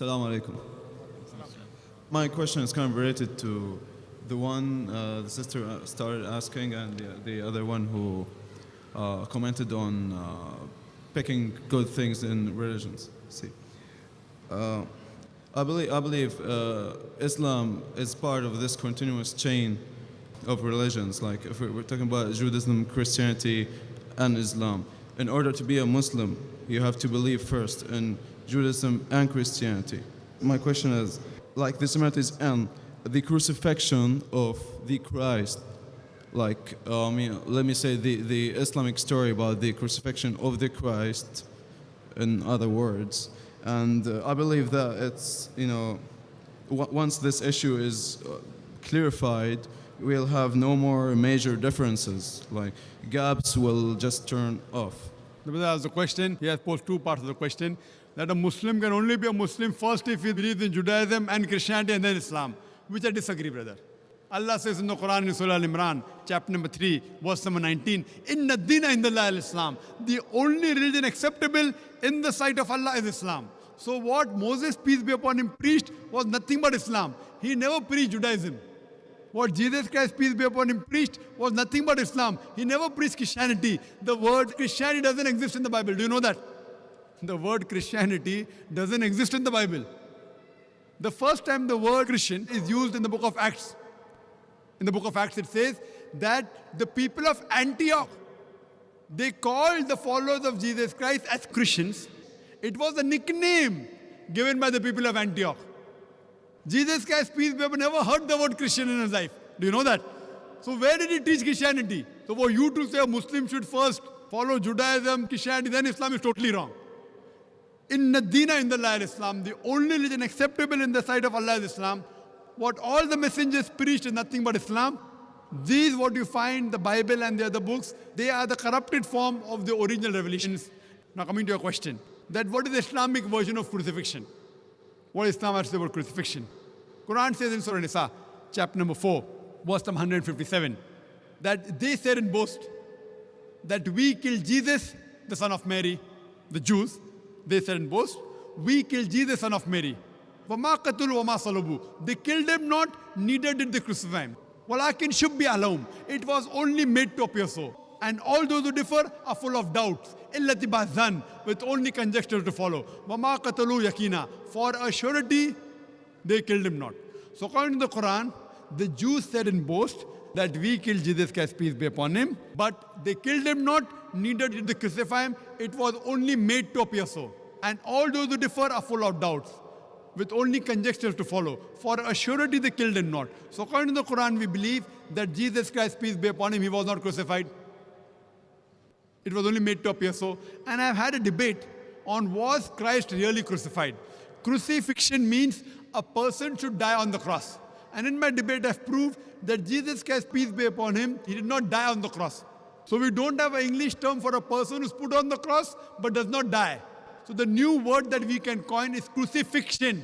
Assalamu alaikum. My question is kind of related to the one the sister started asking, and the other one who commented on picking good things in religions. See, I believe Islam is part of this continuous chain of religions. Like if we're talking about Judaism, Christianity, and Islam. In order to be a Muslim, you have to believe first in Judaism and Christianity. My question is, like the similarities and the crucifixion of the Christ, like let me say the Islamic story about the crucifixion of the Christ, in other words, and I believe that it's once this issue is clarified, we'll have no more major differences. Like gaps will just turn off. The brother asked the question, he has posed two parts of the question, that a Muslim can only be a Muslim first if he believes in Judaism and Christianity and then Islam, which I disagree, brother. Allah says in the Quran in Surah Al-Imran, chapter number 3, verse number 19, Inna dina indallah al-Islam. The only religion acceptable in the sight of Allah is Islam. So what Moses, peace be upon him, preached was nothing but Islam. He never preached Judaism. What Jesus Christ, peace be upon him, preached was nothing but Islam. He never preached Christianity. The word Christianity doesn't exist in the Bible. Do you know that? The word Christianity doesn't exist in the Bible. The first time the word Christian is used in the book of Acts. In the book of Acts it says that the people of Antioch, they called the followers of Jesus Christ as Christians. It was a nickname given by the people of Antioch. Jesus Christ, peace be upon him, never heard the word Christian in his life. Do you know that? So where did he teach Christianity? So for you to say a Muslim should first follow Judaism, Christianity, then Islam is totally wrong. Inna dina indallah al-Islam. The only religion acceptable in the sight of Allah is Islam. What all the messengers preached is nothing but Islam. These, what you find, the Bible and the other books, they are the corrupted form of the original revelations. Now coming to your question, that what is the Islamic version of crucifixion? What Islam has to say about crucifixion? Quran says in Surah Nisa, chapter number 4, verse number 157, that they said in boast that we killed Jesus, the son of Mary, the Jews. They said in boast, we killed Jesus, son of Mary. وَمَا قَتُلُوا وَمَا صَلُبُوا. They killed him not, neither did they crucify him. وَلَكِنْ شُبِّهَ لَهُمْ. It was only made to appear so. And all those who differ are full of doubts. إِلَّا تِبَازَنْ. With only conjecture to follow. وَمَا قَتَلُوا يَقِينًا. For a surety, they killed him not. So according to the Quran, the Jews said in boast that we killed Jesus Christ, peace be upon him. But they killed him not, neither did they crucify him. It was only made to appear so. And all those who differ are full of doubts, with only conjecture to follow. For a surety they killed him not. So according to the Quran, we believe that Jesus Christ, peace be upon him, he was not crucified. It was only made to appear so. And I've had a debate on, was Christ really crucified? Crucifixion means a person should die on the cross. And in my debate, I've proved that Jesus Christ, peace be upon him, he did not die on the cross. So we don't have an English term for a person who's put on the cross but does not die. So the new word that we can coin is crucifixion.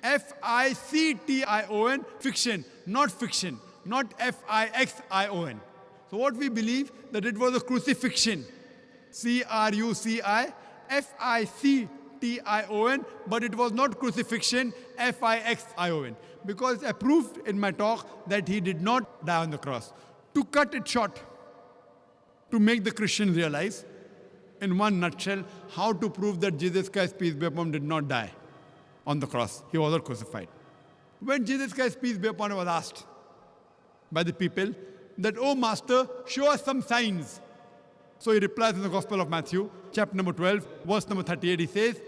F-I-C-T-I-O-N, fiction, not fiction, not F-I-X-I-O-N. So what we believe, that it was a crucifixion. C-R-U-C-I-F-I-C-T-I-O-N, but it was not crucifixion, F-I-X-I-O-N. Because I proved in my talk that he did not die on the cross. To cut it short, to make the Christians realize, in one nutshell, how to prove that Jesus Christ, peace be upon him, did not die on the cross. He was not crucified. When Jesus Christ, peace be upon him, was asked by the people that, "Oh Master, show us some signs." So he replies in the Gospel of Matthew, chapter number 12, verse number 38, he says,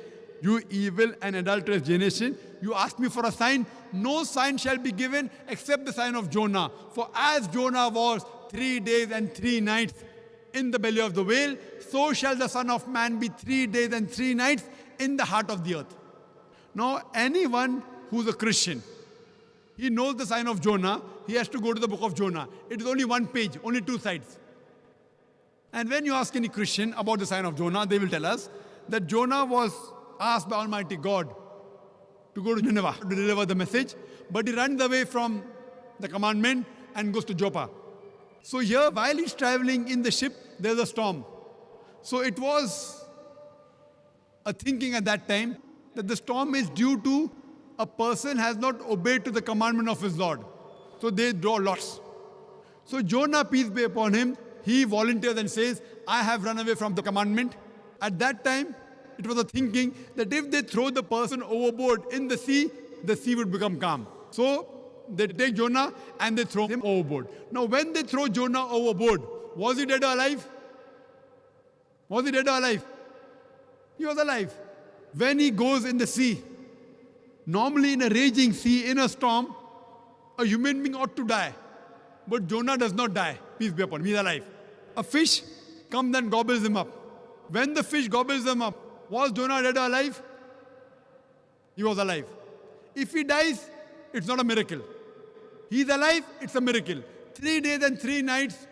"You evil and adulterous generation, you ask me for a sign. No sign shall be given except the sign of Jonah. For as Jonah was 3 days and 3 nights in the belly of the whale, so shall the Son of Man be 3 days and 3 nights in the heart of the earth." Now, anyone who's a Christian, he knows the sign of Jonah, he has to go to the book of Jonah. It is only one page, only 2 sides. And when you ask any Christian about the sign of Jonah, they will tell us that Jonah was asked by Almighty God to go to Nineveh to deliver the message, but he runs away from the commandment and goes to Joppa. So here, while he's traveling in the ship, there's a storm. So it was a thinking at that time that the storm is due to a person has not obeyed to the commandment of his Lord. So they draw lots. So Jonah, peace be upon him, he volunteers and says, I have run away from the commandment. At that time, it was a thinking that if they throw the person overboard in the sea would become calm. So they take Jonah and they throw him overboard. Now when they throw Jonah overboard, was he dead or alive? Was he dead or alive? He was alive. When he goes in the sea, normally in a raging sea, in a storm, a human being ought to die. But Jonah does not die. Peace be upon him. He is alive. A fish comes and gobbles him up. When the fish gobbles him up, was Jonah dead or alive? He was alive. If he dies, it's not a miracle. He is alive, it's a miracle. 3 days and 3 nights,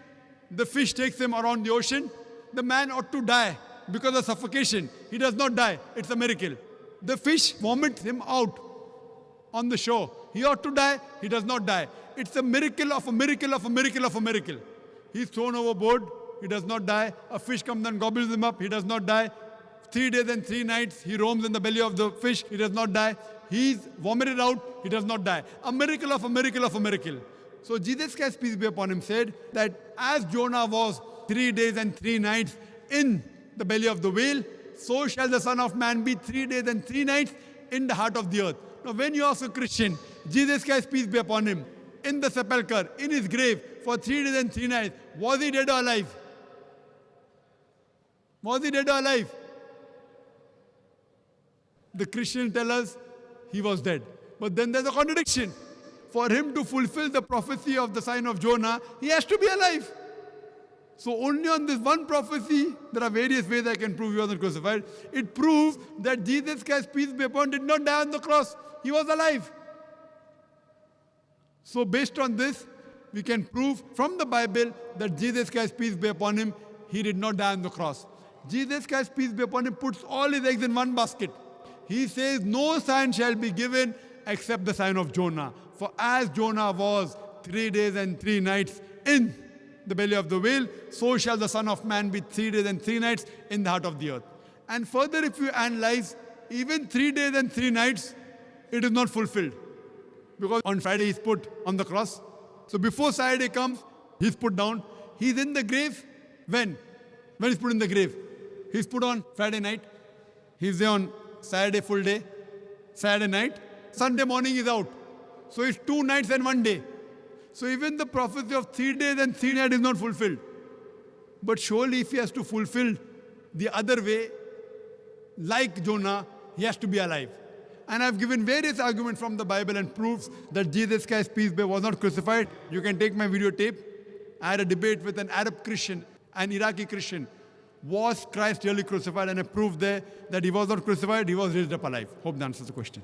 the fish takes him around the ocean. The man ought to die because of suffocation. He does not die. It's a miracle. The fish vomits him out on the shore. He ought to die. He does not die. It's a miracle of a miracle of a miracle of a miracle. He's thrown overboard. He does not die. A fish comes and gobbles him up. He does not die. 3 days and 3 nights, he roams in the belly of the fish. He does not die. He's vomited out. He does not die. A miracle of a miracle of a miracle. So Jesus Christ, peace be upon him, said that as Jonah was 3 days and 3 nights in the belly of the whale, so shall the Son of Man be 3 days and 3 nights in the heart of the earth. Now when you ask a Christian, Jesus Christ, peace be upon him, in the sepulchre, in his grave, for 3 days and 3 nights, was he dead or alive? Was he dead or alive? The Christians tell us he was dead. But then there's a contradiction. For him to fulfill the prophecy of the sign of Jonah, he has to be alive. So only on this one prophecy, there are various ways I can prove he wasn't crucified. It proves that Jesus Christ, peace be upon him, did not die on the cross. He was alive. So based on this, we can prove from the Bible that Jesus Christ, peace be upon him, he did not die on the cross. Jesus Christ, peace be upon him, puts all his eggs in one basket. He says, no sign shall be given except the sign of Jonah. For as Jonah was 3 days and 3 nights in the belly of the whale, so shall the Son of Man be 3 days and 3 nights in the heart of the earth. And further, if you analyze, even 3 days and 3 nights, it is not fulfilled. Because on Friday he's put on the cross. So before Saturday comes, he's put down. He's in the grave. When? When he's put in the grave? He's put on Friday night. He's there on Saturday full day. Saturday night. Sunday morning he's out. So it's 2 nights and 1 day. So even the prophecy of 3 days and 3 nights is not fulfilled. But surely if he has to fulfill the other way, like Jonah, he has to be alive. And I've given various arguments from the Bible and proofs that Jesus Christ, peace be, was not crucified. You can take my videotape. I had a debate with an Arab Christian, an Iraqi Christian. Was Christ really crucified? And I proved there that he was not crucified, he was raised up alive. Hope that answers the question.